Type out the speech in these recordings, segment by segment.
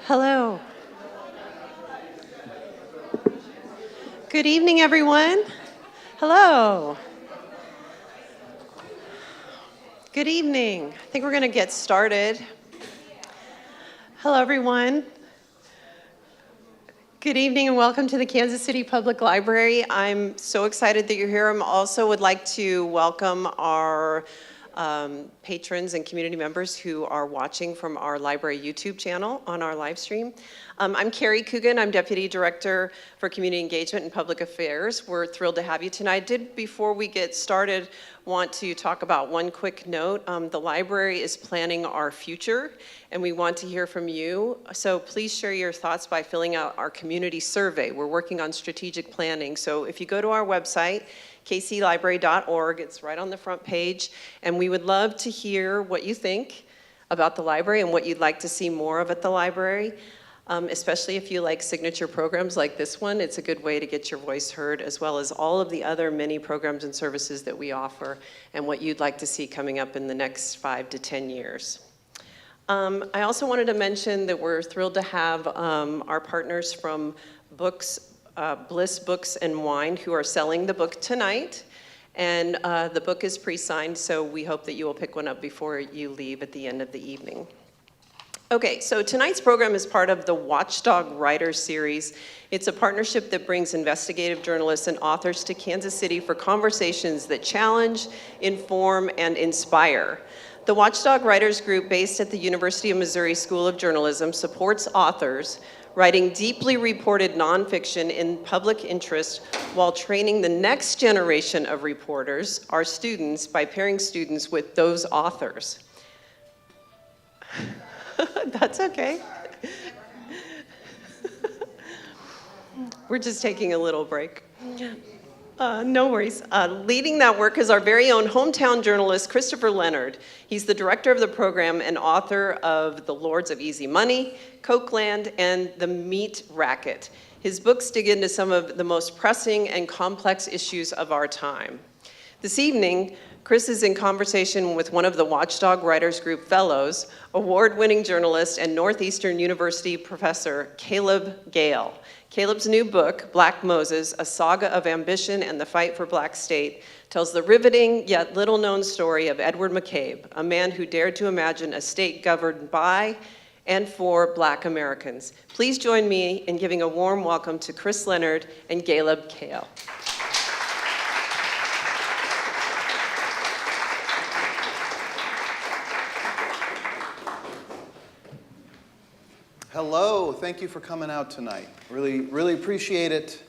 Hello. Good evening, everyone. Hello. Good evening. I think we're going to get started. Hello, everyone. Good evening and welcome to the Kansas City Public Library. I'm so excited that you're here. I also would like to welcome our patrons and community members who are watching from our library YouTube channel on our live stream. I'm Carrie Coogan. I'm Deputy Director for Community Engagement and Public Affairs. We're thrilled to have you tonight. Before we get started, want to talk about one quick note. The library is planning our future, and we want to hear from you. So please share your thoughts by filling out our community survey. We're working on strategic planning. So if you go to our website, kclibrary.org, it's right on the front page, and we would love to hear what you think about the library and what you'd like to see more of at the library. Especially if you like signature programs like this one, it's a good way to get your voice heard, as well as all of the other many programs and services that we offer and what you'd like to see coming up in the next 5 to 10 years. I also wanted to mention that we're thrilled to have our partners from Bliss Books and Wine who are selling the book tonight. And the book is pre-signed, so we hope that you will pick one up before you leave at the end of the evening. Okay, so tonight's program is part of the Watchdog Writers Series. It's a partnership that brings investigative journalists and authors to Kansas City for conversations that challenge, inform, and inspire. The Watchdog Writers Group, based at the University of Missouri School of Journalism, supports authors writing deeply reported nonfiction in public interest while training the next generation of reporters, our students, by pairing students with those authors. That's okay. We're just taking a little break. No worries. Leading that work is our very own hometown journalist, Christopher Leonard. He's the director of the program and author of The Lords of Easy Money, Cokeland, and The Meat Racket. His books dig into some of the most pressing and complex issues of our time. This evening, Chris is in conversation with one of the Watchdog Writers Group fellows, award-winning journalist and Northeastern University professor, Caleb Gayle. Caleb's new book, Black Moses, A Saga of Ambition and the Fight for Black State, tells the riveting yet little-known story of Edward McCabe, a man who dared to imagine a state governed by and for Black Americans. Please join me in giving a warm welcome to Chris Leonard and Caleb Gayle. Hello, thank you for coming out tonight. Really appreciate it.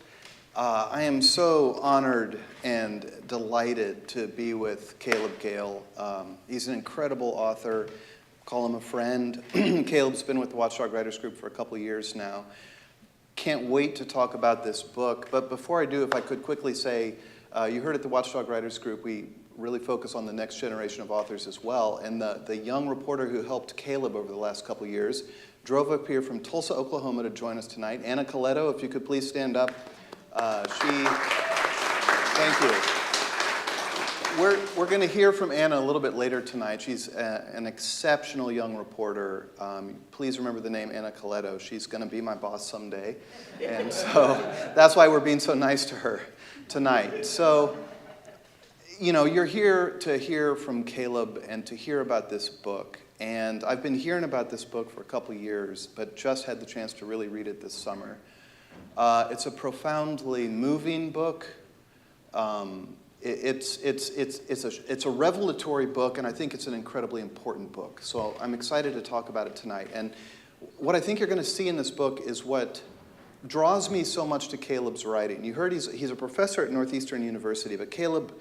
I am so honored and delighted to be with Caleb Gayle. He's an incredible author. Call him a friend. Caleb's been with the Watchdog Writers Group for a couple of years now. Can't wait to talk about this book. But before I do, if I could quickly say, you heard at the Watchdog Writers Group, we really focus on the next generation of authors as well. And the young reporter who helped Caleb over the last couple of years drove up here from Tulsa, Oklahoma to join us tonight. Anna Coletto, if you could please stand up. Thank you. We're going to hear from Anna a little bit later tonight. She's an exceptional young reporter. Please remember the name Anna Coletto. She's going to be my boss someday. And so that's why we're being so nice to her tonight. So, you know, you're here to hear from Caleb and to hear about this book. And I've been hearing about this book for a couple years, but just had the chance to really read it this summer. It's a profoundly moving book. It's a revelatory book, and I think it's an incredibly important book. So I'm excited to talk about it tonight. And what I think you're going to see in this book is what draws me so much to Caleb's writing. You heard he's a professor at Northeastern University, but Caleb,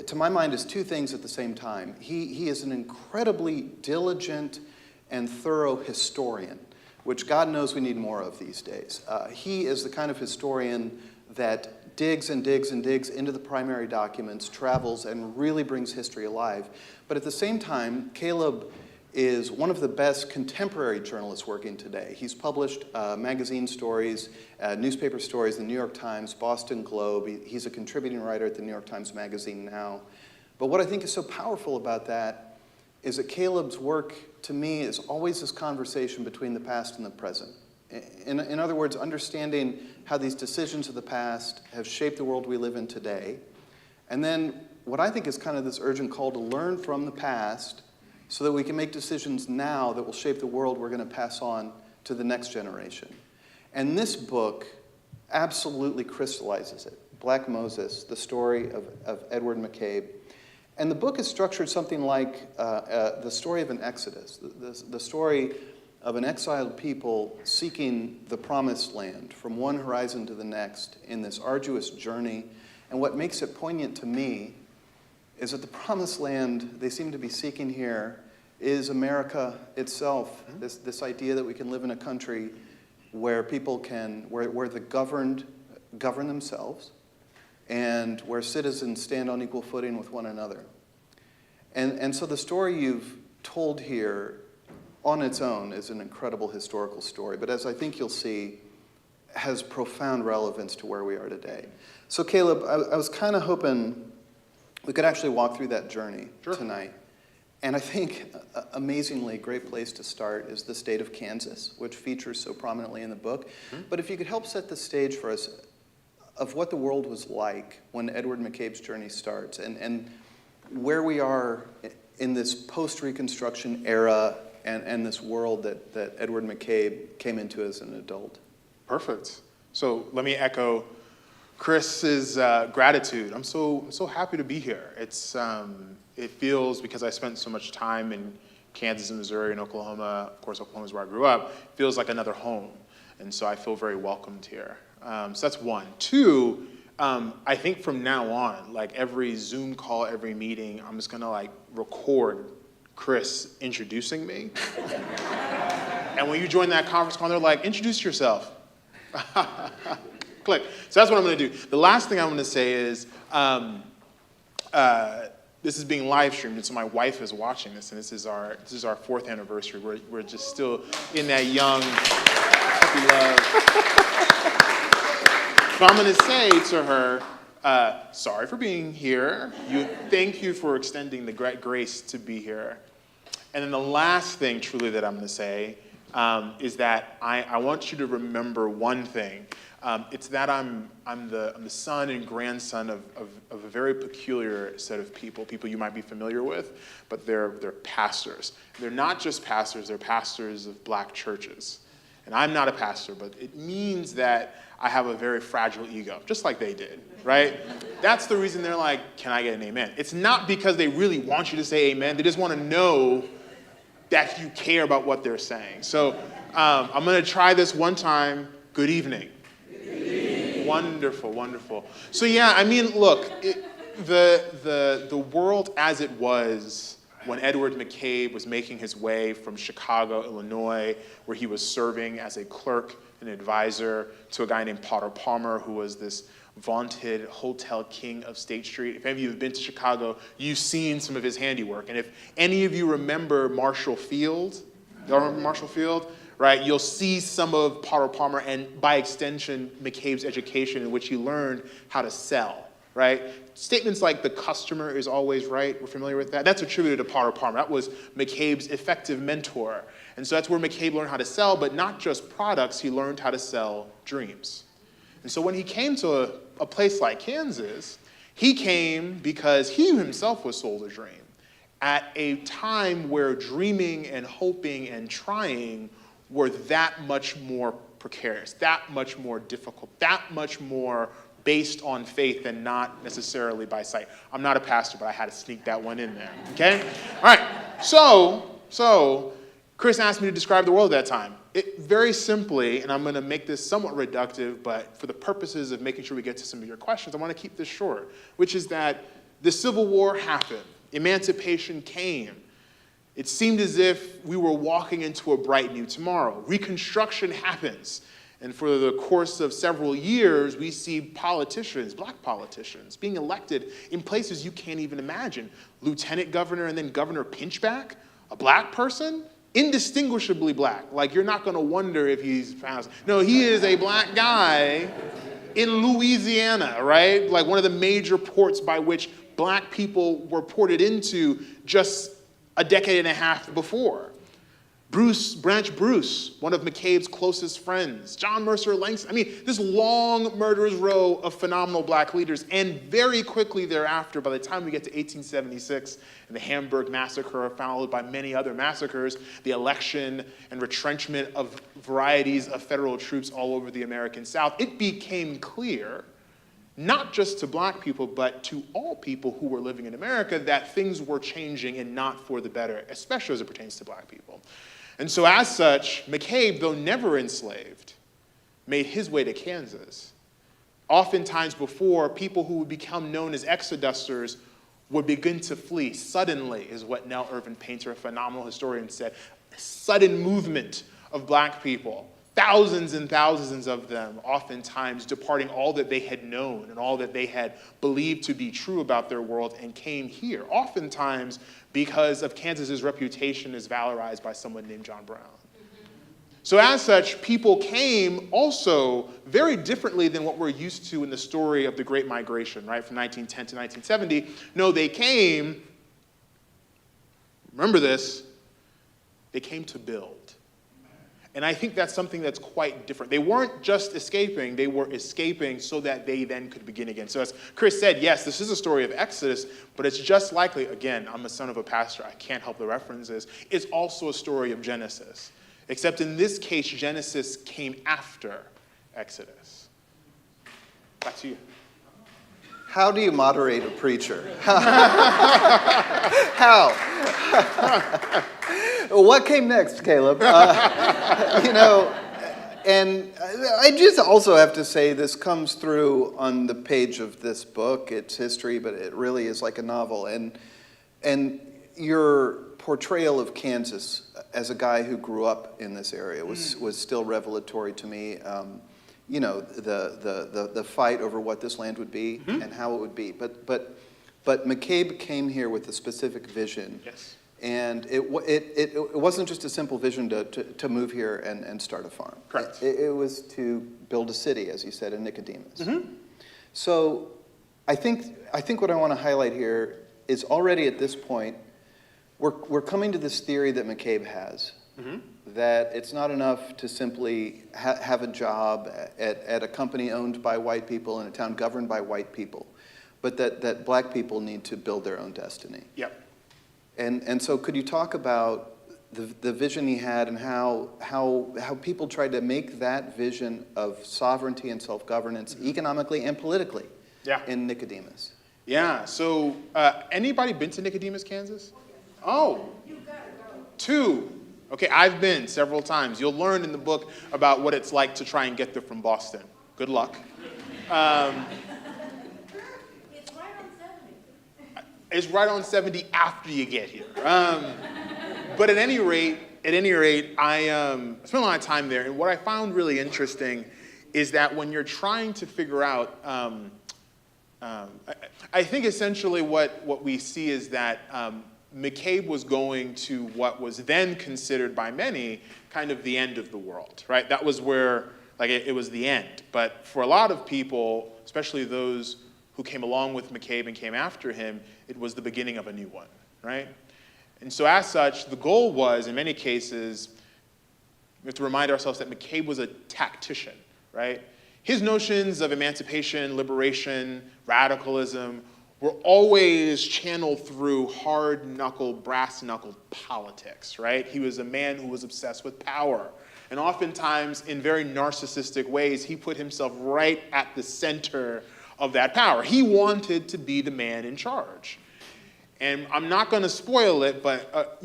to my mind, is two things at the same time. He is an incredibly diligent and thorough historian, which God knows we need more of these days. He is the kind of historian that digs and digs and digs into the primary documents, travels, and really brings history alive. But at the same time, Caleb is one of the best contemporary journalists working today. He's published magazine stories, newspaper stories, the New York Times, Boston Globe. He's a contributing writer at the New York Times Magazine now. But what I think is so powerful about that is that Caleb's work, to me, is always this conversation between the past and the present. In other words, understanding how these decisions of the past have shaped the world we live in today, and then what I think is kind of this urgent call to learn from the past so that we can make decisions now that will shape the world we're going to pass on to the next generation. And this book absolutely crystallizes it. Black Moses, the story of Edward McCabe. And the book is structured something like the story of an Exodus, the story of an exiled people seeking the promised land from one horizon to the next in this arduous journey. And what makes it poignant to me is that the promised land they seem to be seeking here is America itself, this idea that we can live in a country where people can, where the governed govern themselves, and where citizens stand on equal footing with one another. And so the story you've told here on its own is an incredible historical story, but as I think you'll see, has profound relevance to where we are today. So Caleb, I was kind of hoping we could actually walk through that journey tonight. And I think, amazingly, a great place to start is the state of Kansas, which features so prominently in the book. But if you could help set the stage for us of what the world was like when Edward McCabe's journey starts, and where we are in this post-Reconstruction era and this world that Edward McCabe came into as an adult. Perfect. So let me echo Chris's gratitude. I'm so happy to be here. It feels, because I spent so much time in Kansas and Missouri and Oklahoma, of course Oklahoma is where I grew up, it feels like another home. And so I feel very welcomed here. So that's one. Two, I think from now on, like every Zoom call, every meeting, I'm just gonna like record Chris introducing me. And when you join that conference call, they're like, introduce yourself. Click. So that's what I'm gonna do. The last thing I'm gonna say is, this is being live streamed, and so my wife is watching this, and this is our 4th anniversary. We're just still in that young puppy love. So I'm going to say to her, sorry for being here. Thank you for extending the great grace to be here. And then the last thing, truly, that I'm going to say is that I want you to remember one thing. It's that I'm the son and grandson of a very peculiar set of people you might be familiar with, but they're pastors. They're not just pastors, they're pastors of black churches. And I'm not a pastor, but it means that I have a very fragile ego, just like they did, right? That's the reason they're like, can I get an amen? It's not because they really want you to say amen, they just want to know that you care about what they're saying. So I'm going to try this one time. Good evening. Wonderful, wonderful. So yeah, I mean, look, the world as it was when Edward McCabe was making his way from Chicago, Illinois, where he was serving as a clerk and advisor to a guy named Potter Palmer, who was this vaunted hotel king of State Street. If any of you have been to Chicago, you've seen some of his handiwork. And if any of you remember Marshall Field, y'all remember Marshall Field? Right, you'll see some of Potter Palmer and, by extension, McCabe's education in which he learned how to sell, right? Statements like the customer is always right, we're familiar with that. That's attributed to Potter Palmer. That was McCabe's effective mentor. And so that's where McCabe learned how to sell, but not just products, he learned how to sell dreams. And so when he came to a place like Kansas, he came because he himself was sold a dream at a time where dreaming and hoping and trying were that much more precarious, that much more difficult, that much more based on faith and not necessarily by sight. I'm not a pastor, but I had to sneak that one in there, okay? All right, so Chris asked me to describe the world at that time. Very simply, and I'm gonna make this somewhat reductive, but for the purposes of making sure we get to some of your questions, I wanna keep this short, which is that the Civil War happened, emancipation came. It seemed as if we were walking into a bright new tomorrow. Reconstruction happens. And for the course of several years, we see politicians, black politicians, being elected in places you can't even imagine. Lieutenant governor and then Governor Pinchback, a black person, indistinguishably black. Like, you're not going to wonder if he's found. No, he is a black guy in Louisiana, right? Like one of the major ports by which black people were ported into just a decade and a half before. Branch Bruce, one of McCabe's closest friends, John Mercer Langston. I mean, this long murderer's row of phenomenal black leaders. And very quickly thereafter, by the time we get to 1876 and the Hamburg Massacre, followed by many other massacres, the election and retrenchment of varieties of federal troops all over the American South, it became clear, not just to black people, but to all people who were living in America, that things were changing and not for the better, especially as it pertains to black people. And so as such, McCabe, though never enslaved, made his way to Kansas. Oftentimes before, people who would become known as Exodusters would begin to flee. Suddenly is what Nell Irvin Painter, a phenomenal historian, said. A sudden movement of black people. Thousands and thousands of them, oftentimes departing all that they had known and all that they had believed to be true about their world and came here, oftentimes because of Kansas's reputation as valorized by someone named John Brown. So as such, people came also very differently than what we're used to in the story of the Great Migration, right, from 1910 to 1970. No, they came, remember this, they came to build. And I think that's something that's quite different. They weren't just escaping, they were escaping so that they then could begin again. So as Chris said, yes, this is a story of Exodus, but it's just likely, again, I'm a son of a pastor, I can't help the references, it's also a story of Genesis. Except in this case, Genesis came after Exodus. Back to you. How do you moderate a preacher? How? What came next, Caleb? And I just also have to say this comes through on the page of this book. It's history, but it really is like a novel. And your portrayal of Kansas as a guy who grew up in this area was still revelatory to me. The fight over what this land would be and how it would be. But McCabe came here with a specific vision. Yes. And it wasn't just a simple vision to move here and start a farm. Correct. It was to build a city, as you said, in Nicodemus. So I think what I want to highlight here is already at this point, we're coming to this theory that McCabe has, that it's not enough to simply have a job at a company owned by white people in a town governed by white people, but that black people need to build their own destiny. Yep. And so could you talk about the vision he had and how people tried to make that vision of sovereignty and self-governance economically and politically in Nicodemus? Yeah, so anybody been to Nicodemus, Kansas? Oh, You've got to go. 2. Okay, I've been several times. You'll learn in the book about what it's like to try and get there from Boston. Good luck. It's right on 70. It's right on 70 after you get here. But at any rate, I spent a lot of time there, and what I found really interesting is that when you're trying to figure out, I think essentially what we see is that McCabe was going to what was then considered by many kind of the end of the world, right? That was where, like, it was the end. But for a lot of people, especially those who came along with McCabe and came after him, it was the beginning of a new one, right? And so as such, the goal was, in many cases, we have to remind ourselves that McCabe was a tactician, right? His notions of emancipation, liberation, radicalism were always channeled through hard-knuckle, brass-knuckled politics, right? He was a man who was obsessed with power. And oftentimes, in very narcissistic ways, he put himself right at the center of that power. He wanted to be the man in charge. And I'm not going to spoil it, but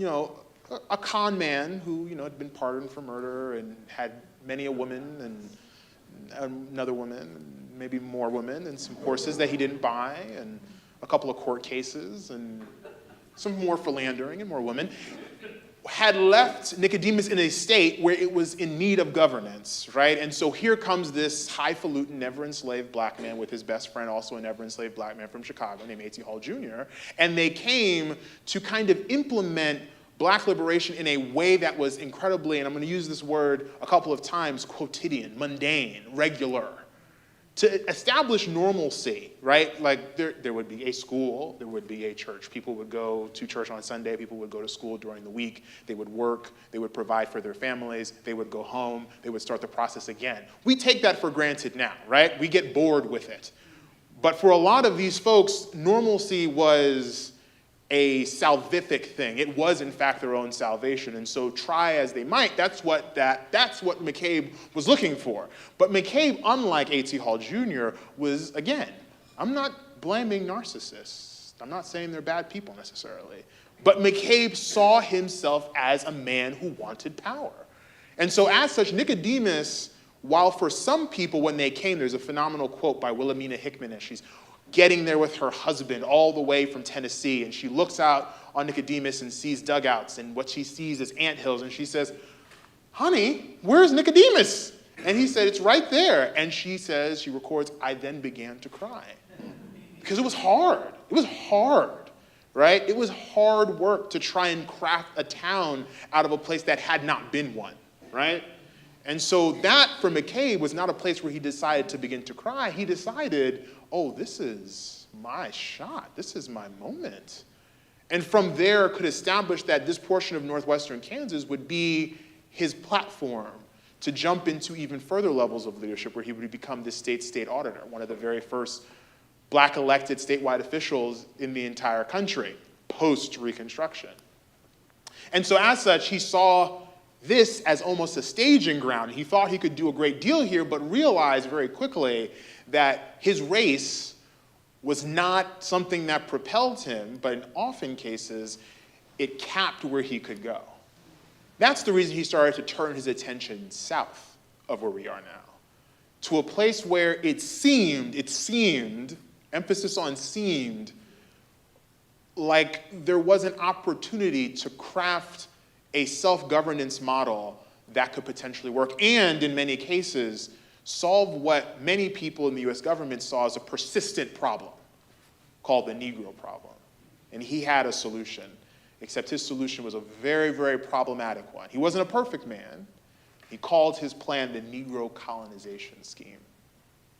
a con man who had been pardoned for murder and had many a woman and another woman, and maybe more women, and some horses that he didn't buy, and a couple of court cases, and some more philandering and more women, had left Nicodemus in a state where it was in need of governance, right? And so here comes this highfalutin, never-enslaved black man with his best friend, also a never-enslaved black man from Chicago named A.T. Hall Jr., and they came to kind of implement black liberation in a way that was incredibly, and I'm going to use this word a couple of times, quotidian, mundane, regular. to establish normalcy, right? Like there would be a school, there would be a church. People would go to church on Sunday, people would go to school during the week, they would work, they would provide for their families, they would go home, they would start the process again. We take that for granted now, right? We get bored with it. But for a lot of these folks, normalcy was a salvific thing. It was, in fact, their own salvation. And so try as they might, that's what McCabe was looking for. But McCabe, unlike A.T. Hall Jr., was, again, I'm not blaming narcissists. I'm not saying they're bad people necessarily. But McCabe saw himself as a man who wanted power. And so as such, Nicodemus, while for some people when they came, there's a phenomenal quote by Wilhelmina Hickman as she's getting there with her husband all the way from Tennessee, and she looks out on Nicodemus and sees dugouts, and what she sees is anthills, and she says, honey, where's Nicodemus? And he said, it's right there. And she says, she records, I then began to cry. Because it was hard. It was hard, right? It was hard work to try and craft a town out of a place that had not been one, right? And so that, for McCabe, was not a place where he decided to begin to cry. He decided, oh, this is my shot. This is my moment. And from there could establish that this portion of northwestern Kansas would be his platform to jump into even further levels of leadership where he would become the state auditor, one of the very first black elected statewide officials in the entire country, post-Reconstruction. And so as such, he saw this as almost a staging ground. He thought he could do a great deal here, but realized very quickly that his race was not something that propelled him, but in often cases, it capped where he could go. That's the reason he started to turn his attention south of where we are now, to a place where it seemed, emphasis on seemed, like there was an opportunity to craft a self-governance model that could potentially work, and in many cases, solve what many people in the US government saw as a persistent problem called the Negro problem. And he had a solution, except his solution was a very, very problematic one. He wasn't a perfect man. He called his plan the Negro colonization scheme.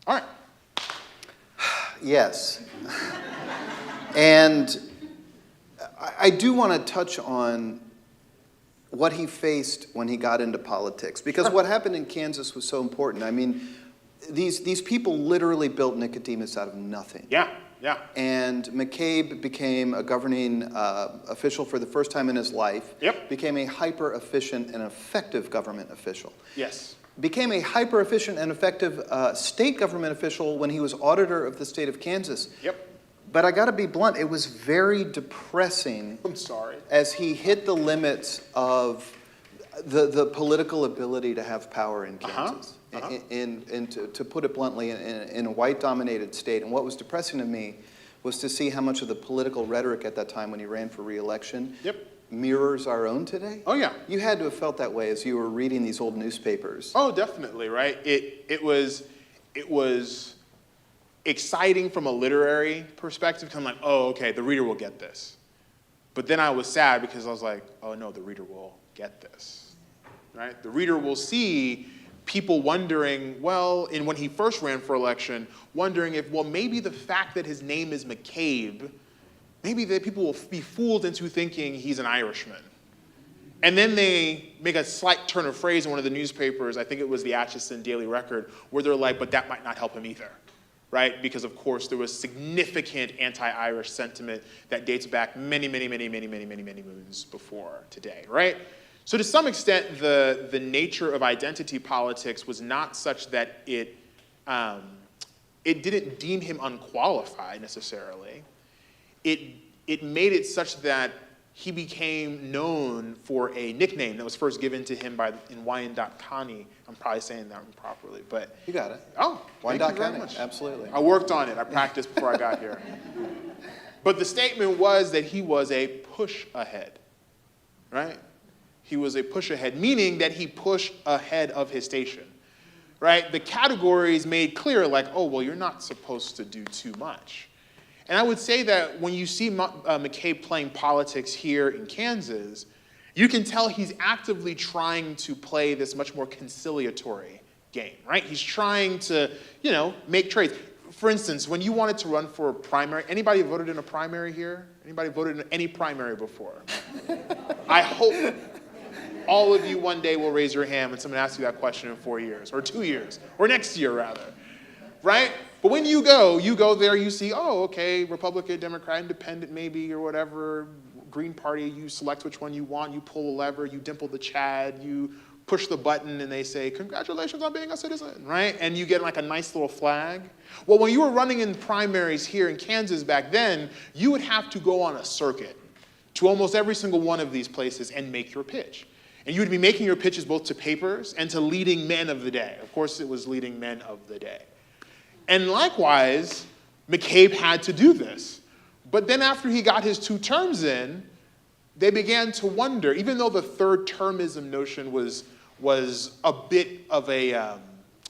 All right. Yes. And I do want to touch on what he faced when he got into politics, because what happened in Kansas was so important. I mean, these people literally built Nicodemus out of nothing. Yeah. And McCabe became a governing official for the first time in his life. Yep. Became a hyper-efficient and effective government official. Yes. Became a hyper-efficient and effective state government official when he was auditor of the state of Kansas. Yep. But I got to be blunt, it was very depressing. I'm sorry. As he hit the limits of the political ability to have power in Kansas. And to put it bluntly, in a white-dominated state. And what was depressing to me was to see how much of the political rhetoric at that time when he ran for re-election mirrors our own today. Oh, yeah. You had to have felt that way as you were reading these old newspapers. Oh, definitely, right? It was exciting from a literary perspective, because I'm like, oh, okay, the reader will get this. But then I was sad because I was like, oh no, the reader will get this, right? The reader will see people wondering, well, when he first ran for election, wondering if, well, maybe the fact that his name is McCabe, maybe that people will be fooled into thinking he's an Irishman. And then they make a slight turn of phrase in one of the newspapers, I think it was the Atchison Daily Record, where they're like, but that might not help him either, right? Because of course there was significant anti-Irish sentiment that dates back many moons before today, right? So to some extent, the nature of identity politics was not such that it didn't deem him unqualified necessarily. It made it such that he became known for a nickname that was first given to him in Wyandotte County. I'm probably saying that improperly, but... You got it. Oh, Wyandotte thank you very County, much. absolutely. I worked on it. I practiced before I got here. But the statement was that he was a push ahead, right? He was a push ahead, meaning that he pushed ahead of his station, right? The categories made clear, like, oh, well, you're not supposed to do too much. And I would say that when you see McCabe playing politics here in Kansas, you can tell he's actively trying to play this much more conciliatory game, right? He's trying to, make trades. For instance, when you wanted to run for a primary, anybody voted in a primary here? Anybody voted in any primary before? I hope all of you one day will raise your hand when someone asks you that question in 4 years, or 2 years, or next year rather, right? But when you go there, you see, oh, okay, Republican, Democrat, Independent maybe, or whatever, Green Party, you select which one you want, you pull a lever, you dimple the Chad, you push the button, and they say, congratulations on being a citizen, right? And you get like a nice little flag. Well, when you were running in primaries here in Kansas back then, you would have to go on a circuit to almost every single one of these places and make your pitch. And you would be making your pitches both to papers and to leading men of the day. Of course, it was leading men of the day. And likewise, McCabe had to do this. But then after he got his 2 terms in, they began to wonder, even though the third-termism notion was a bit of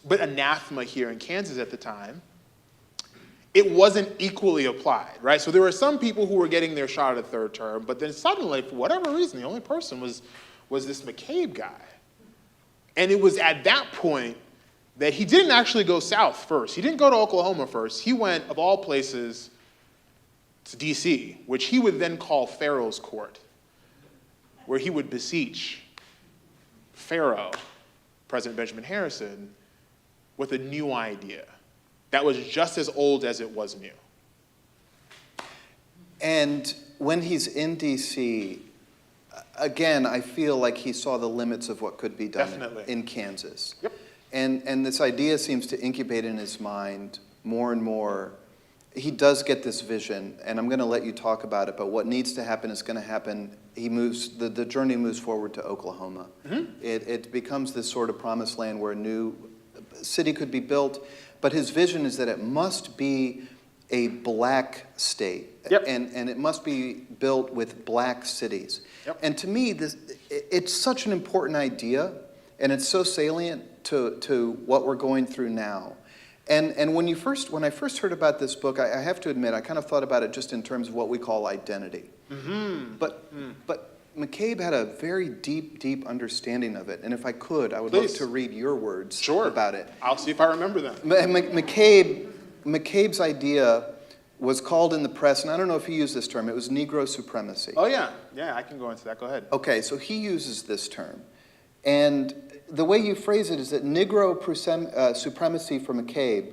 but anathema here in Kansas at the time, it wasn't equally applied, right? So there were some people who were getting their shot at a 3rd term, but then suddenly, for whatever reason, the only person was this McCabe guy. And it was at that point that he didn't actually go south first. He didn't go to Oklahoma first. He went, of all places, to D.C., which he would then call Pharaoh's Court, where he would beseech Pharaoh, President Benjamin Harrison, with a new idea that was just as old as it was new. And when he's in D.C., again, I feel like he saw the limits of what could be done in Kansas. Yep. And this idea seems to incubate in his mind more and more. He does get this vision, and I'm going to let you talk about it, but what needs to happen is going to happen. The journey moves forward to Oklahoma. Mm-hmm. It becomes this sort of promised land where a new city could be built, but his vision is that it must be a black state, yep. and it must be built with black cities. Yep. And to me, it's such an important idea, and it's so salient to what we're going through now. And when I first heard about this book, I have to admit, I kind of thought about it just in terms of what we call identity. Mm-hmm. But McCabe had a very deep understanding of it. And if I could, I would love to read your words about it. I'll see if I remember them. McCabe's idea was called in the press, and I don't know if he used this term, it was Negro supremacy. Oh, yeah. Yeah, I can go into that. Go ahead. Okay, so he uses this term. And the way you phrase it is that Negro supremacy for McCabe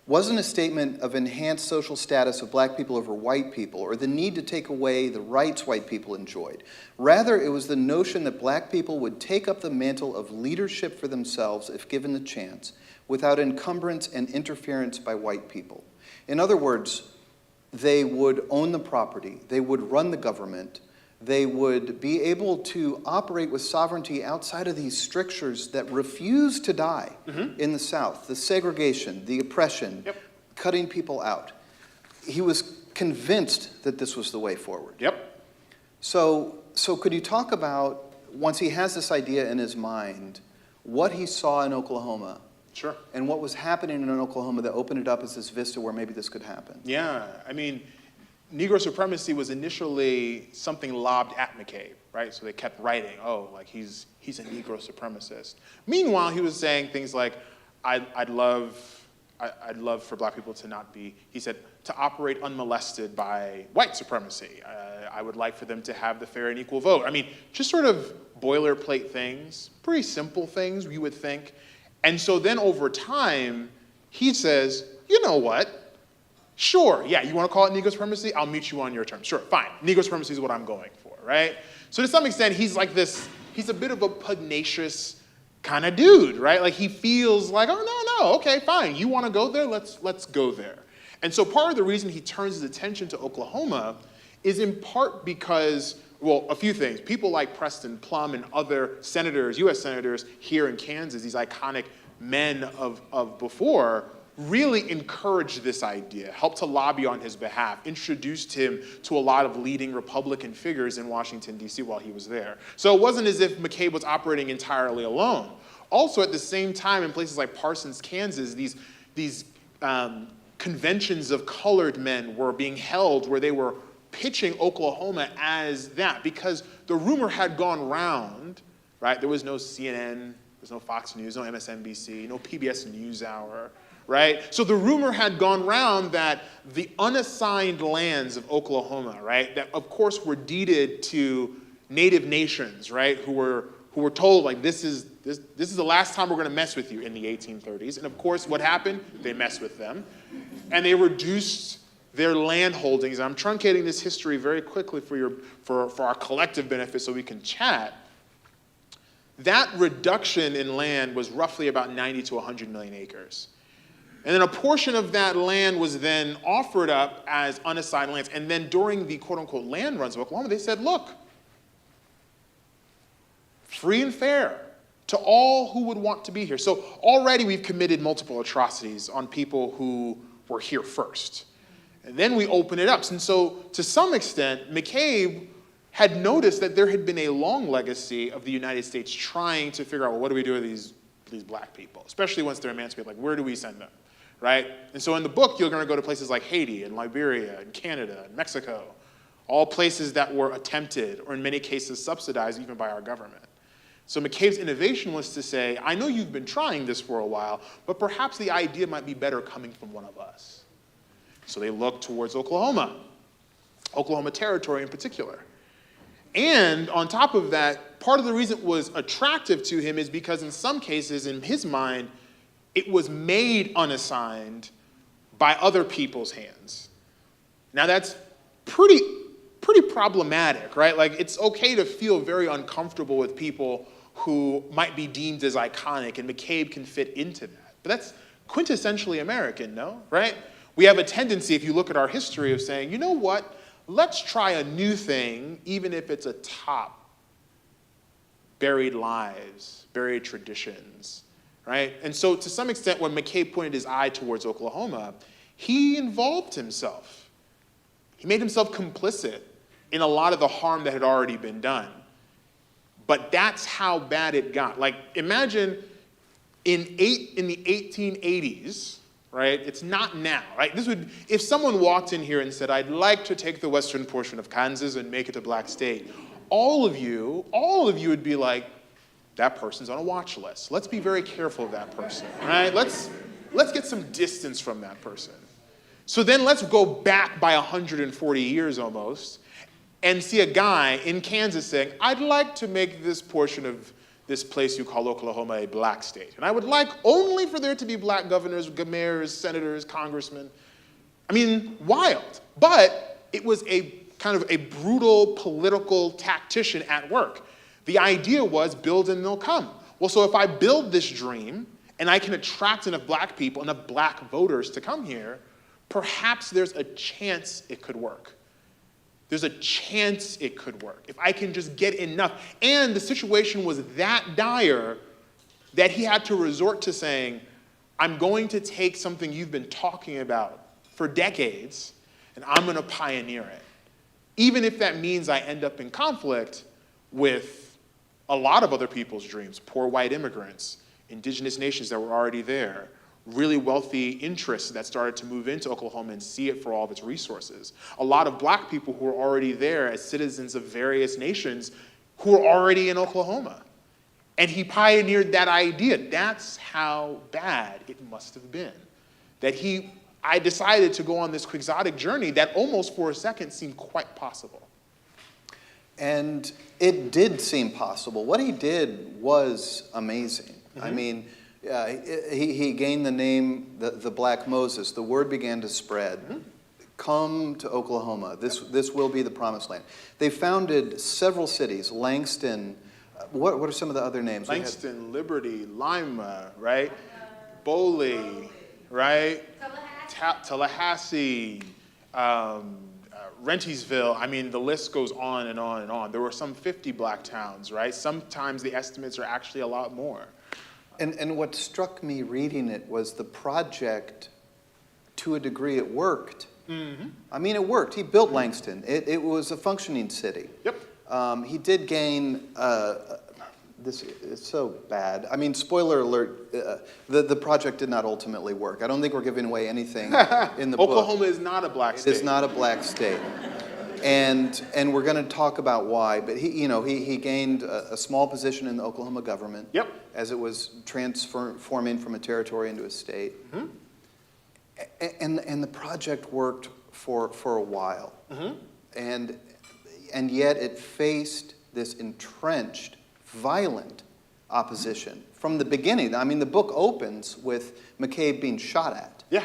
wasn't a statement of enhanced social status of black people over white people or the need to take away the rights white people enjoyed. Rather, it was the notion that black people would take up the mantle of leadership for themselves if given the chance, without encumbrance and interference by white people. In other words, they would own the property, they would run the government, they would be able to operate with sovereignty outside of these strictures that refuse to die in the South, the segregation, the oppression, cutting people out. He was convinced that this was the way forward. Yep. So could you talk about, once he has this idea in his mind, what he saw in Oklahoma? Sure. And what was happening in Oklahoma that opened it up as this vista where maybe this could happen? Yeah, I mean, Negro supremacy was initially something lobbed at McCabe, right? So they kept writing, oh, like he's a Negro supremacist. Meanwhile, he was saying things like, I'd love for black people to not be, he said, to operate unmolested by white supremacy. I would like for them to have the fair and equal vote. I mean, just sort of boilerplate things, pretty simple things, you would think. And so then over time, he says, you know what? Sure, yeah, you want to call it Negro supremacy? I'll meet you on your terms. Sure, fine. Negro supremacy is what I'm going for, right? So to some extent, he's like this, he's a bit of a pugnacious kind of dude, right? Like he feels like, oh, no, okay, fine. You want to go there? Let's go there. And so part of the reason he turns his attention to Oklahoma is in part because, well, a few things. People like Preston Plum and other senators, U.S. senators here in Kansas, these iconic men of before, really encouraged this idea, helped to lobby on his behalf, introduced him to a lot of leading Republican figures in Washington, D.C. while he was there. So it wasn't as if McCabe was operating entirely alone. Also, at the same time, in places like Parsons, Kansas, these conventions of colored men were being held where they were pitching Oklahoma as that, because the rumor had gone round, right? There was no CNN There's no Fox News, no MSNBC, no PBS NewsHour, right? So the rumor had gone round that the unassigned lands of Oklahoma, right, that of course were deeded to native nations, right, who were told, like, this is the last time we're going to mess with you in the 1830s. And of course, what happened? They messed with them. And they reduced their land holdings. I'm truncating this history very quickly for our collective benefit so we can chat. That reduction in land was roughly about 90 to 100 million acres. And then a portion of that land was then offered up as unassigned lands. And then during the quote-unquote land runs of Oklahoma, they said, look, free and fair to all who would want to be here. So already we've committed multiple atrocities on people who were here first. And then we open it up. And so to some extent, McCabe had noticed that there had been a long legacy of the United States trying to figure out, well, what do we do with these black people, especially once they're emancipated? Like, where do we send them, right? And so in the book, you're going to go to places like Haiti and Liberia and Canada and Mexico, all places that were attempted or in many cases subsidized even by our government. So McCabe's innovation was to say, I know you've been trying this for a while, but perhaps the idea might be better coming from one of us. So they looked towards Oklahoma Territory in particular. And on top of that, part of the reason it was attractive to him is because in some cases, in his mind, it was made unassigned by other people's hands. Now that's pretty problematic, right? Like, it's okay to feel very uncomfortable with people who might be deemed as iconic, and McCabe can fit into that. But that's quintessentially American, no? Right? We have a tendency, if you look at our history, of saying, you know what? Let's try a new thing, even if it's atop buried lives, buried traditions, right? And so to some extent, when McCabe pointed his eye towards Oklahoma, he involved himself. He made himself complicit in a lot of the harm that had already been done. But that's how bad it got. Like, imagine in the 1880s, right? It's not now, right? If someone walked in here and said, I'd like to take the western portion of Kansas and make it a black state, all of you would be like, that person's on a watch list. Let's be very careful of that person, right? Let's get some distance from that person. So then let's go back by 140 years almost and see a guy in Kansas saying, I'd like to make this portion of this place you call Oklahoma a black state. And I would like only for there to be black governors, mayors, senators, congressmen. I mean, wild. But it was a kind of a brutal political tactician at work. The idea was build and they'll come. Well, so if I build this dream and I can attract enough black people, enough black voters to come here, perhaps there's a chance it could work. There's a chance it could work if I can just get enough. And the situation was that dire that he had to resort to saying, I'm going to take something you've been talking about for decades, and I'm going to pioneer it. Even if that means I end up in conflict with a lot of other people's dreams, poor white immigrants, indigenous nations that were already there, really wealthy interests that started to move into Oklahoma and see it for all of its resources. A lot of black people who were already there as citizens of various nations who were already in Oklahoma. And he pioneered that idea. That's how bad it must have been. I decided to go on this quixotic journey that almost for a second seemed quite possible. And it did seem possible. What he did was amazing. Mm-hmm. I mean, he gained the name, the Black Moses. The word began to spread. Mm-hmm. Come to Oklahoma. This will be the promised land. They founded several cities. Langston. What are some of the other names? Langston, Liberty, Lima, right? Boley, right? Tallahassee, Rentisville. I mean, the list goes on and on and on. There were some 50 black towns, right? Sometimes the estimates are actually a lot more. And what struck me reading it was the project, to a degree, it worked. Mm-hmm. I mean, it worked. He built Langston. It was a functioning city. Yep. He did gain, this is so bad. I mean, spoiler alert, the project did not ultimately work. I don't think we're giving away anything in the book. Oklahoma is not a black state. It is not a black state. And we're going to talk about why. But he gained a small position in the Oklahoma government. Yep. As it was transforming from a territory into a state. Mm-hmm. And the project worked for a while. Mm-hmm. And yet it faced this entrenched, violent opposition from the beginning. I mean, the book opens with McCabe being shot at. Yeah,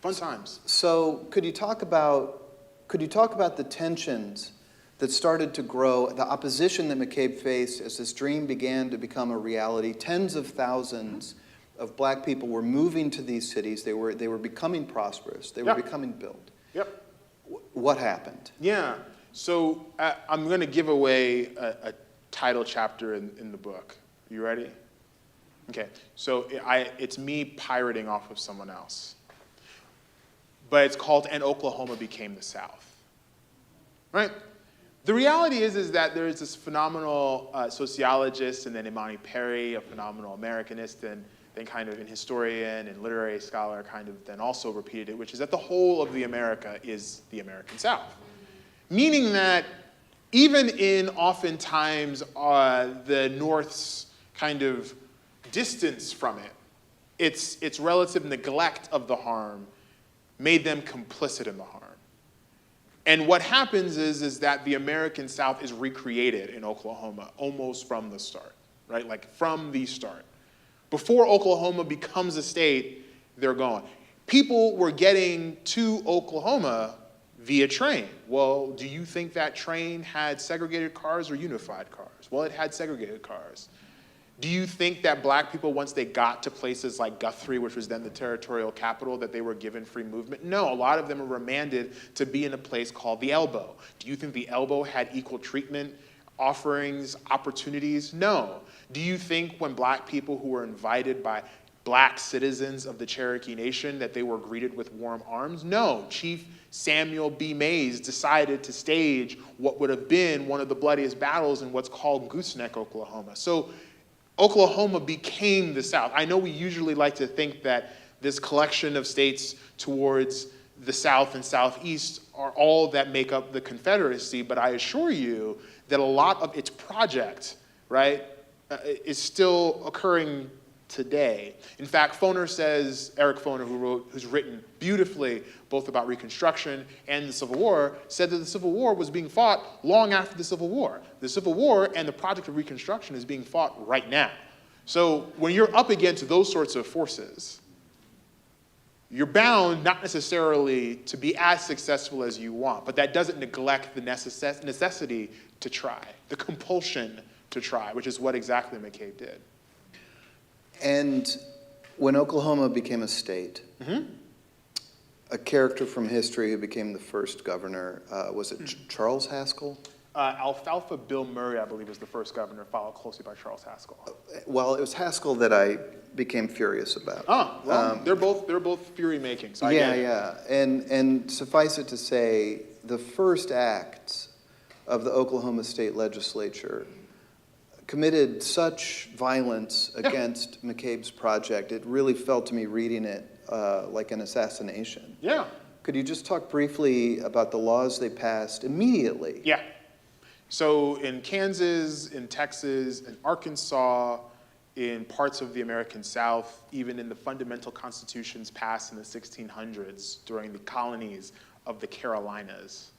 fun times. So could you talk about the tensions that started to grow, the opposition that McCabe faced as this dream began to become a reality? Tens of thousands of black people were moving to these cities. They were becoming prosperous. They were becoming built. Yep. What happened? Yeah. So I'm going to give away a title chapter in the book. You ready? Okay. So it's me pirating off of someone else. But it's called "And Oklahoma Became the South." Right? The reality is that there is this phenomenal sociologist, and then Imani Perry, a phenomenal Americanist, and then kind of an historian and literary scholar kind of then also repeated it, which is that the whole of the America is the American South. Meaning that even in oftentimes the North's kind of distance from it, its relative neglect of the harm made them complicit in the harm. And what happens is that the American South is recreated in Oklahoma almost from the start, right? Like from the start. Before Oklahoma becomes a state, they're gone. People were getting to Oklahoma via train. Well, do you think that train had segregated cars or unified cars? Well, it had segregated cars. Do you think that black people, once they got to places like Guthrie, which was then the territorial capital, that they were given free movement? No, a lot of them were remanded to be in a place called the Elbow. Do you think the Elbow had equal treatment, offerings, opportunities? No. Do you think when black people who were invited by black citizens of the Cherokee Nation that they were greeted with warm arms? No. Chief Samuel B. Mays decided to stage what would have been one of the bloodiest battles in what's called Gooseneck, Oklahoma. So Oklahoma became the South. I know we usually like to think that this collection of states towards the South and Southeast are all that make up the Confederacy, but I assure you that a lot of its project, right, is still occurring today. In fact, Foner says, Eric Foner, who's written beautifully both about Reconstruction and the Civil War, said that the Civil War was being fought long after the Civil War. The Civil War and the project of Reconstruction is being fought right now. So when you're up against those sorts of forces, you're bound not necessarily to be as successful as you want, but that doesn't neglect the necessity to try, the compulsion to try, which is what exactly McCabe did. And when Oklahoma became a state, a character from history who became the first governor, was it Charles Haskell? Alfalfa Bill Murray, I believe, was the first governor, followed closely by Charles Haskell. Well, it was Haskell that I became furious about. Oh, well, they're both fury-making, so I get it. Yeah. And suffice it to say, the first acts of the Oklahoma State Legislature committed such violence against McCabe's project. It really felt to me reading it like an assassination. Yeah. Could you just talk briefly about the laws they passed immediately? Yeah. So in Kansas, in Texas, in Arkansas, in parts of the American South, even in the fundamental constitutions passed in the 1600s during the colonies of the Carolinas,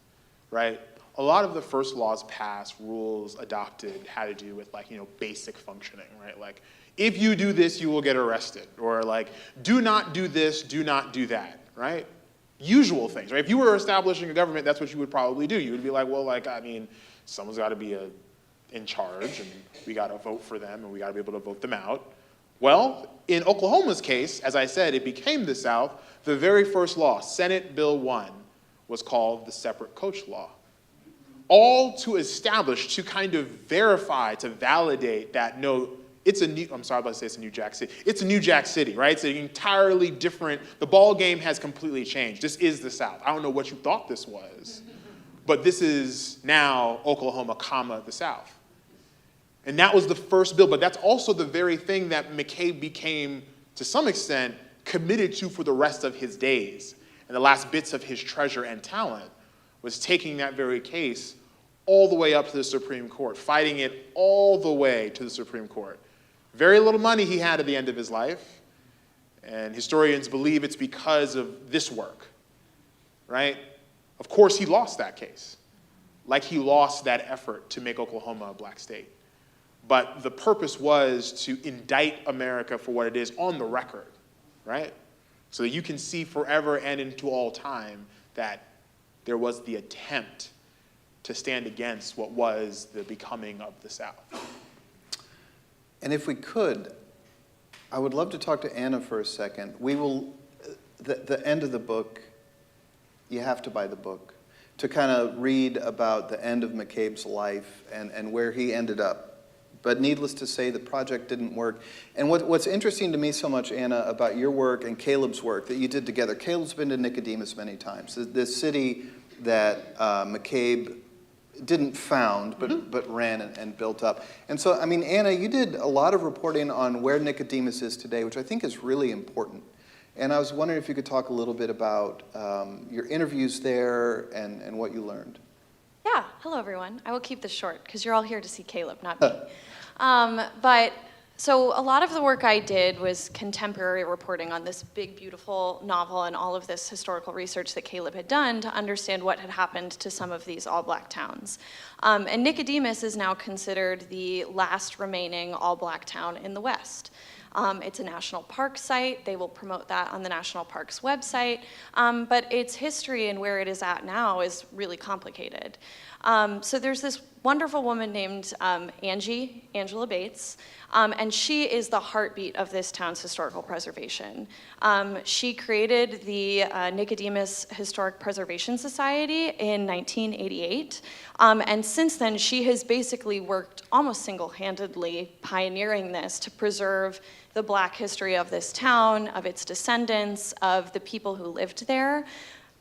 right? A lot of the first laws passed, rules adopted, had to do with basic functioning, right? Like, if you do this, you will get arrested. Or like, do not do this, do not do that, right? Usual things, right? If you were establishing a government, that's what you would probably do. You would be like, well, someone's got to be in charge, and we got to vote for them, and we got to be able to vote them out. Well, in Oklahoma's case, as I said, it became the South. The very first law, Senate Bill 1, was called the Separate Coach Law. All to establish, to kind of verify, to validate that, no, it's a new, I'm sorry, I was about to say it's a New Jack City. It's a New Jack City, right? It's an entirely different, the ball game has completely changed. This is the South. I don't know what you thought this was, but this is now Oklahoma, the South. And that was the first bill, but that's also the very thing that McCabe became, to some extent, committed to for the rest of his days and the last bits of his treasure and talent was taking that very case all the way up to the Supreme Court, fighting it all the way to the Supreme Court. Very little money he had at the end of his life, and historians believe it's because of this work, right? Of course, he lost that case, like he lost that effort to make Oklahoma a black state. But the purpose was to indict America for what it is on the record, right? So that you can see forever and into all time that there was the attempt to stand against what was the becoming of the South. And if we could, I would love to talk to Anna for a second. We will, the end of the book, you have to buy the book, to kind of read about the end of McCabe's life and where he ended up. But needless to say, the project didn't work. And what's interesting to me so much, Anna, about your work and Caleb's work that you did together, Caleb's been to Nicodemus many times, this city that McCabe didn't found, but ran and built up. And so, I mean, Anna, you did a lot of reporting on where Nicodemus is today, which I think is really important. And I was wondering if you could talk a little bit about your interviews there and what you learned. Yeah, hello everyone. I will keep this short because you're all here to see Caleb, not me. So a lot of the work I did was contemporary reporting on this big, beautiful novel and all of this historical research that Caleb had done to understand what had happened to some of these all-black towns. And Nicodemus is now considered the last remaining all-black town in the West. It's a national park site. They will promote that on the National Parks website. But its history and where it is at now is really complicated. So there's this wonderful woman named Angela Bates, and she is the heartbeat of this town's historical preservation. She created the Nicodemus Historic Preservation Society in 1988, and since then she has basically worked almost single-handedly pioneering this to preserve the Black history of this town, of its descendants, of the people who lived there.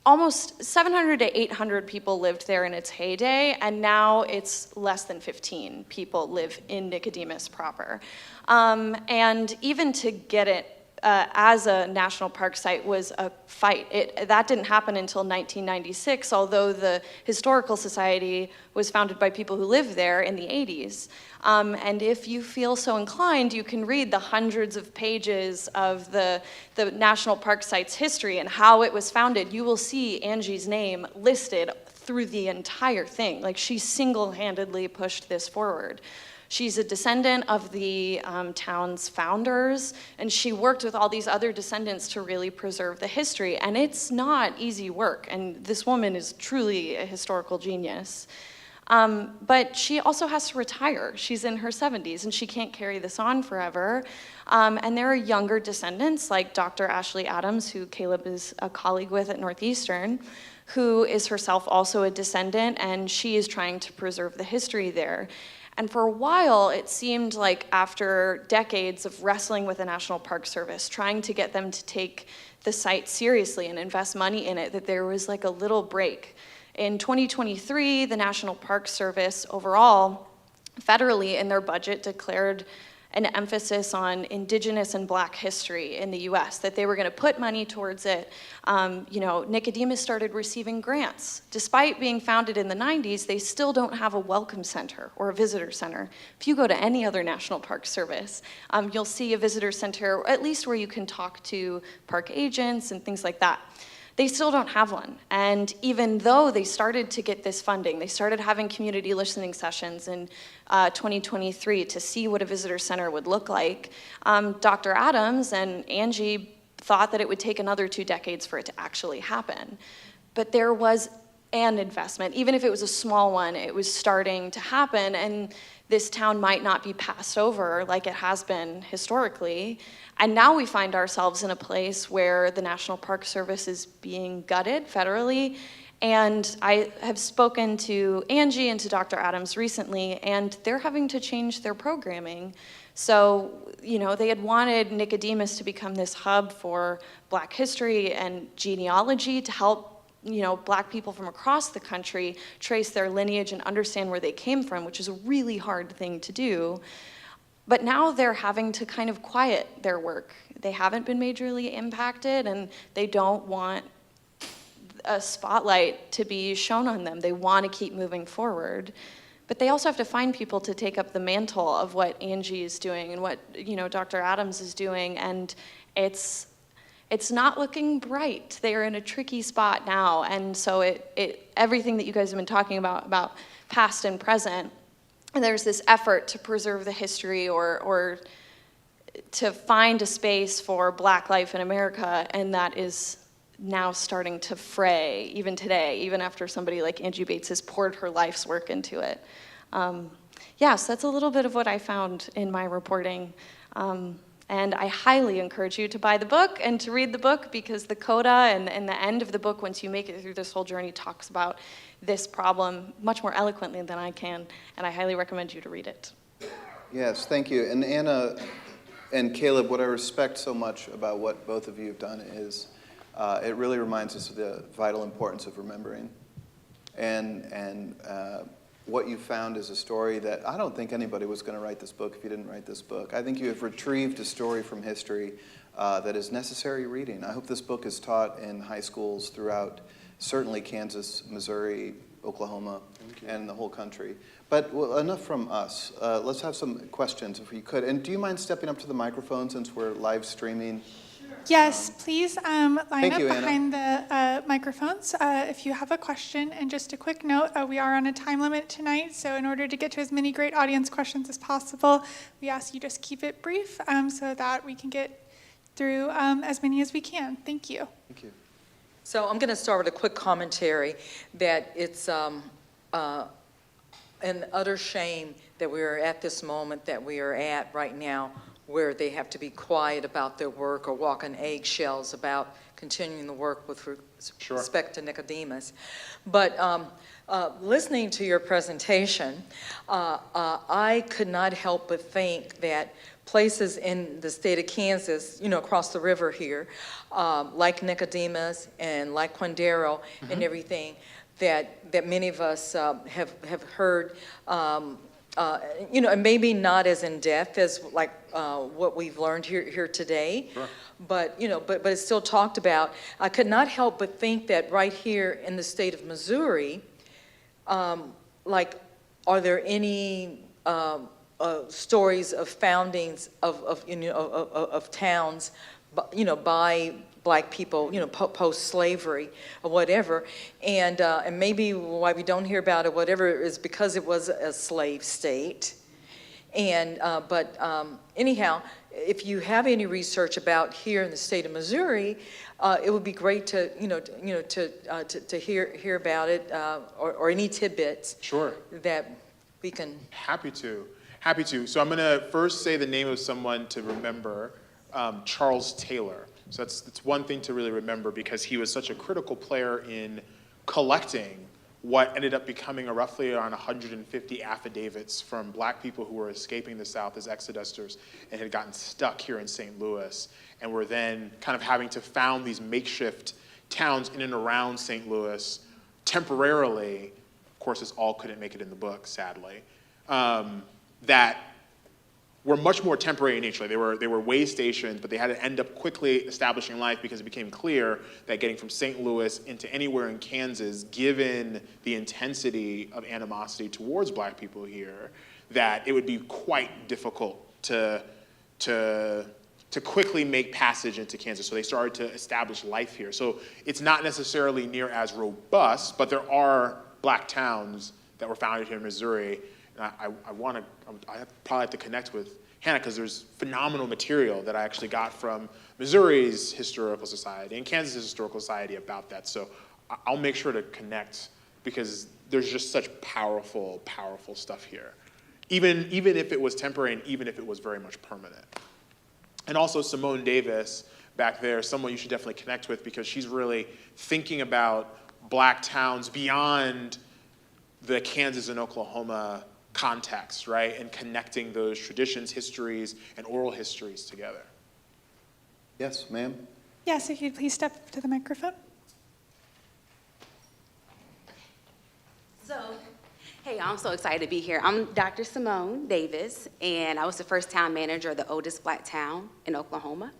Almost 700 to 800 people lived there in its heyday, and now it's less than 15 people live in Nicodemus proper. And even to get it as a national park site was a fight. That didn't happen until 1996, although the Historical Society was founded by people who lived there in the 80s. And if you feel so inclined, you can read the hundreds of pages of the National Park Site's history and how it was founded. You will see Angie's name listed through the entire thing. Like, she single-handedly pushed this forward. She's a descendant of the town's founders, and she worked with all these other descendants to really preserve the history. And it's not easy work, and this woman is truly a historical genius. But she also has to retire. She's in her 70s, and she can't carry this on forever. And there are younger descendants, like Dr. Ashley Adams, who Caleb is a colleague with at Northeastern, who is herself also a descendant, and she is trying to preserve the history there. And for a while, it seemed like after decades of wrestling with the National Park Service, trying to get them to take the site seriously and invest money in it, that there was like a little break. In 2023, the National Park Service overall, federally in their budget, declared an emphasis on Indigenous and Black history in the US, that they were gonna put money towards it. Nicodemus started receiving grants. Despite being founded in the 90s, they still don't have a welcome center or a visitor center. If you go to any other National Park Service, you'll see a visitor center, at least where you can talk to park agents and things like that. They still don't have one. And even though they started to get this funding, they started having community listening sessions in 2023 to see what a visitor center would look like. Dr. Adams and Angie thought that it would take another 2 decades for it to actually happen. But there was an investment. Even if it was a small one, it was starting to happen, and this town might not be passed over like it has been historically. And now we find ourselves in a place where the National Park Service is being gutted federally. And I have spoken to Angie and to Dr. Adams recently, and they're having to change their programming. So, they had wanted Nicodemus to become this hub for Black history and genealogy to help Black people from across the country trace their lineage and understand where they came from, which is a really hard thing to do. But now they're having to kind of quiet their work. They haven't been majorly impacted, and they don't want a spotlight to be shown on them. They want to keep moving forward. But they also have to find people to take up the mantle of what Angie is doing and what, Dr. Adams is doing, and it's not looking bright. They are in a tricky spot now, and so everything that you guys have been talking about past and present, and there's this effort to preserve the history or to find a space for Black life in America, and that is now starting to fray, even today, even after somebody like Angie Bates has poured her life's work into it. So that's a little bit of what I found in my reporting. And I highly encourage you to buy the book and to read the book, because the coda and the end of the book, once you make it through this whole journey, talks about this problem much more eloquently than I can, and I highly recommend you to read it. Yes, thank you. And Anna and Caleb, what I respect so much about what both of you have done is it really reminds us of the vital importance of remembering. And what you found is a story that I don't think anybody was going to write this book if you didn't write this book. I think you have retrieved a story from history that is necessary reading. I hope this book is taught in high schools throughout, certainly Kansas, Missouri, Oklahoma, and the whole country. But enough from us. Let's have some questions if you could. And do you mind stepping up to the microphone since we're live streaming? Yes, please line up you, Anna. behind the microphones if you have a question. And just a quick note, we are on a time limit tonight, so in order to get to as many great audience questions as possible, we ask you just keep it brief so that we can get through as many as we can. Thank you. Thank you. So I'm going to start with a quick commentary that it's an utter shame that we are at this moment that we are at right now, where they have to be quiet about their work or walk on eggshells about continuing the work with respect to Nicodemus. But listening to your presentation, I could not help but think that places in the state of Kansas, across the river here, like Nicodemus and like Quindaro and everything, that many of us have heard, and maybe not as in depth as like what we've learned here today, Sure. but it's still talked about. I could not help but think that right here in the state of Missouri, are there any stories of foundings of towns, by Black people, post-slavery or whatever, and maybe why we don't hear about it, whatever, is because it was a slave state. And but anyhow, if you have any research about here in the state of Missouri, it would be great to to hear about it, or any tidbits. Sure. That we can. Happy to. So I'm going to first say the name of someone to remember, Charles Taylor. So that's one thing to really remember, because he was such a critical player in collecting what ended up becoming roughly around 150 affidavits from Black people who were escaping the South as Exodusters and had gotten stuck here in St. Louis, and were then kind of having to found these makeshift towns in and around St. Louis temporarily. Of course, this all couldn't make it in the book, sadly. That were much more temporary in nature. They were way stations, but they had to end up quickly establishing life, because it became clear that getting from St. Louis into anywhere in Kansas, given the intensity of animosity towards Black people here, that it would be quite difficult to quickly make passage into Kansas. So they started to establish life here. So it's not necessarily near as robust, but there are Black towns that were founded here in Missouri. And I probably have to connect with Hannah, because there's phenomenal material that I actually got from Missouri's Historical Society and Kansas' Historical Society about that. So I'll make sure to connect, because there's just such powerful, powerful stuff here. Even if it was temporary, and even if it was very much permanent. And also Simone Davis back there, someone you should definitely connect with, because she's really thinking about Black towns beyond the Kansas and Oklahoma context, right? And connecting those traditions, histories, and oral histories together. Yes, ma'am? Yes, if you'd please step up to the microphone. So, hey, I'm so excited to be here. I'm Dr. Simone Davis, and I was the first town manager of the oldest Black town in Oklahoma,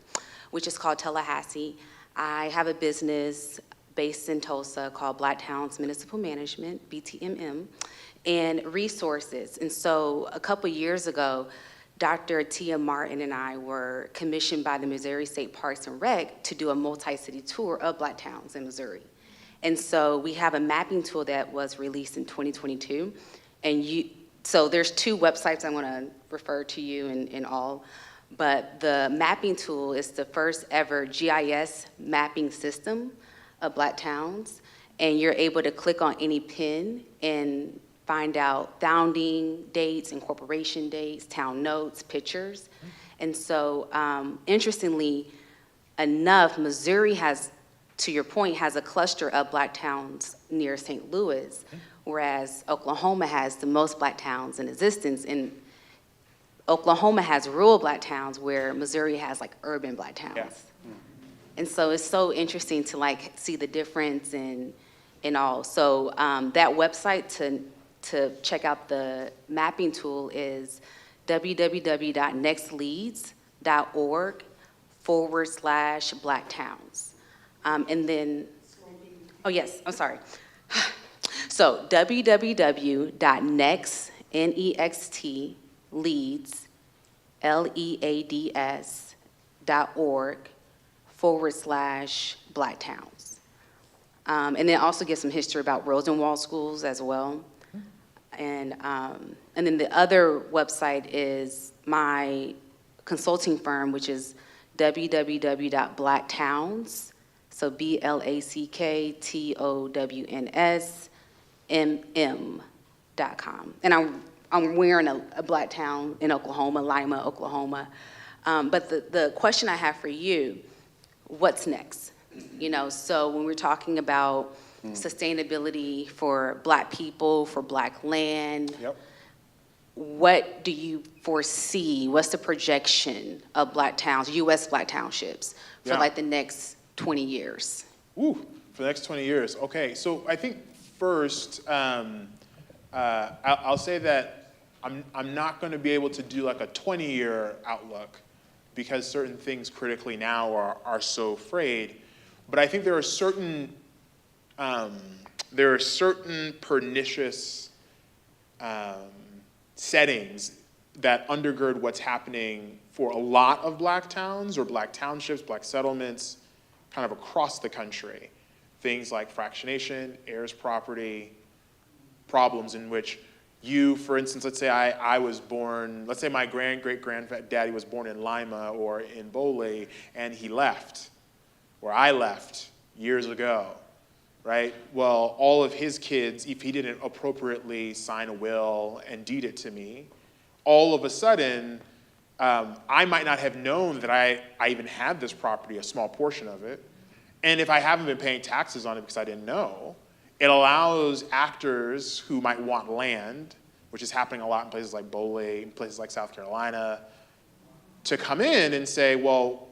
which is called Tallahassee. I have a business based in Tulsa called Black Towns Municipal Management, BTMM, and resources. And so a couple years ago, Dr. Tia Martin and I were commissioned by the Missouri State Parks and Rec to do a multi-city tour of Black towns in Missouri. And so we have a mapping tool that was released in 2022. And so there's 2 websites I want to refer to you in all. But the mapping tool is the first ever GIS mapping system of Black towns. And you're able to click on any pin and find out founding dates, incorporation dates, town notes, pictures. And so, interestingly enough, Missouri has, to your point, has a cluster of Black towns near St. Louis, whereas Oklahoma has the most Black towns in existence. And Oklahoma has rural Black towns where Missouri has like urban Black towns. Yeah. And so it's so interesting to like see the difference in all. So that website to check out the mapping tool is www.nextleads.org/Black towns. And then, oh yes, I'm sorry. So www.next, N-E-X-T, leads, LEADS.org/Black towns. And then also get some history about Rosenwald schools as well. And then the other website is my consulting firm, which is www.blacktowns, so BLACKTOWNSMM.com. And I'm wearing a Black town in Oklahoma, Lima, Oklahoma. But the question I have for you, what's next? You know, so when we're talking about sustainability for Black people, for Black land, Yep. what do you foresee? What's the projection of Black towns, U.S. Black townships, for Yeah. like the next 20 years? Ooh, for the next 20 years. Okay, so I think first, I'll say that I'm not going to be able to do like a 20-year outlook because certain things critically now are so frayed. But I think there are certain pernicious settings that undergird what's happening for a lot of Black towns or Black townships, Black settlements, kind of across the country. Things like fractionation, heirs property, problems in which you, for instance, let's say I was born, let's say my great-granddaddy was born in Lima or in Boley, and he left, or I left years ago, right? Well, all of his kids, if he didn't appropriately sign a will and deed it to me, all of a sudden, I might not have known that I even had this property, a small portion of it. And if I haven't been paying taxes on it because I didn't know, it allows actors who might want land, which is happening a lot in places like Boley, in places like South Carolina, to come in and say, well,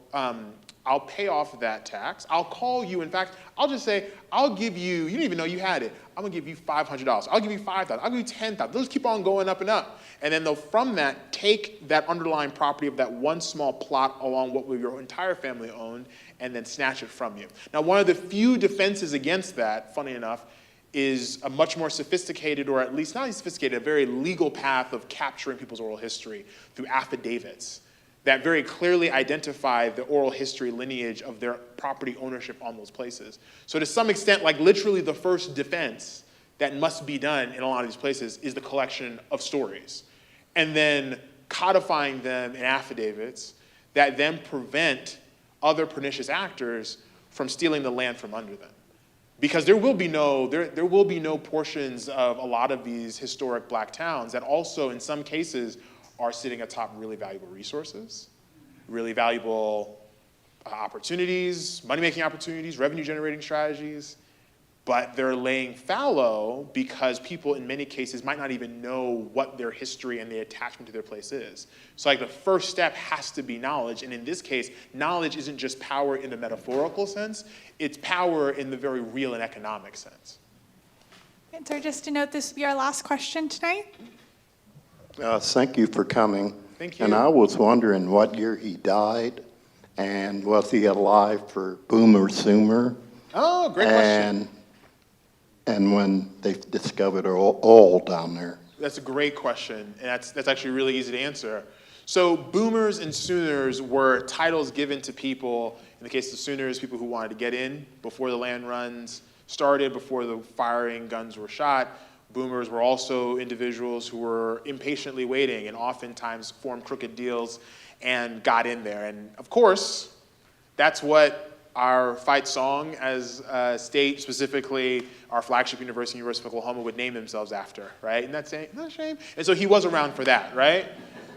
I'll pay off that tax. I'll call you. In fact, I'll just say, I'll give you, you didn't even know you had it. I'm gonna give you $500. I'll give you $5,000. I'll give you $10,000. They'll just keep on going up and up. And then they'll, from that, take that underlying property of that one small plot along what your entire family owned and then snatch it from you. Now, one of the few defenses against that, funny enough, is a much more sophisticated, or at least not even sophisticated, a very legal path of capturing people's oral history through affidavits that very clearly identify the oral history lineage of their property ownership on those places. So to some extent, like literally the first defense that must be done in a lot of these places is the collection of stories. And then codifying them in affidavits that then prevent other pernicious actors from stealing the land from under them. Because there will be no portions of a lot of these historic Black towns that also, in some cases, are sitting atop really valuable resources, really valuable opportunities, money-making opportunities, revenue-generating strategies, but they're laying fallow because people, in many cases, might not even know what their history and the attachment to their place is. So like the first step has to be knowledge, and in this case, knowledge isn't just power in the metaphorical sense, it's power in the very real and economic sense. And so just to note, this will be our last question tonight. Thank you for coming. Thank you. And I was wondering what year he died, and was he alive for Boomer Sooner? Oh, great question. And when they discovered oil down there. That's a great question, and that's actually really easy to answer. So boomers and sooners were titles given to people, in the case of sooners, people who wanted to get in before the land runs started, before the firing guns were shot. Boomers were also individuals who were impatiently waiting and oftentimes formed crooked deals and got in there. And of course, that's what our fight song as a state, specifically our flagship university, University of Oklahoma, would name themselves after, right? And that's a shame. And so he was around for that, right?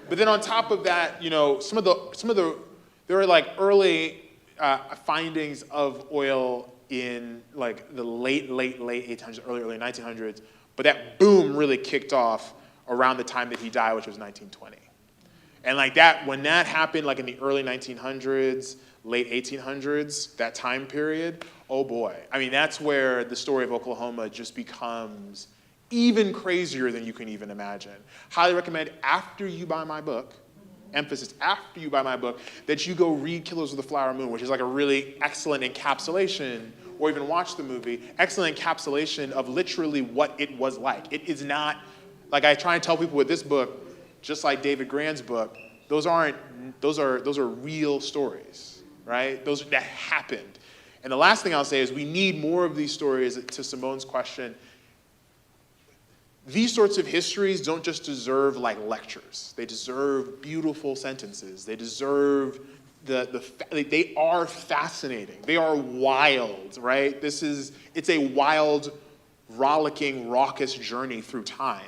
But then on top of that, you know, there were like early findings of oil in like the late 1800s, early 1900s, but that boom really kicked off around the time that he died, which was 1920. And like that, when that happened, like in the early 1900s, late 1800s, that time period, oh boy. I mean, that's where the story of Oklahoma just becomes even crazier than you can even imagine. Highly recommend after you buy my book, emphasis after you buy my book, that you go read Killers of the Flower Moon, which is like a really excellent encapsulation, or even watch the movie, excellent encapsulation of literally what it was like. It is not, like I try and tell people with this book, just like David Grand's book, those are real stories, right? Those that happened. And the last thing I'll say is we need more of these stories. To Simone's question, these sorts of histories don't just deserve like lectures. They deserve beautiful sentences. They deserve they are fascinating. They are wild, right? It's a wild, rollicking, raucous journey through time.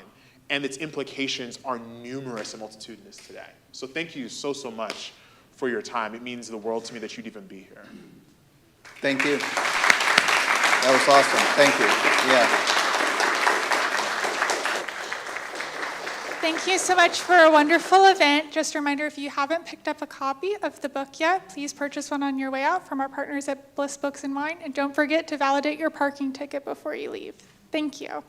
And its implications are numerous and multitudinous today. So thank you so much for your time. It means the world to me that you'd even be here. Thank you. That was awesome. Thank you. Yeah. Thank you so much for a wonderful event. Just a reminder, if you haven't picked up a copy of the book yet, please purchase one on your way out from our partners at Bliss Books and Wine. And don't forget to validate your parking ticket before you leave. Thank you.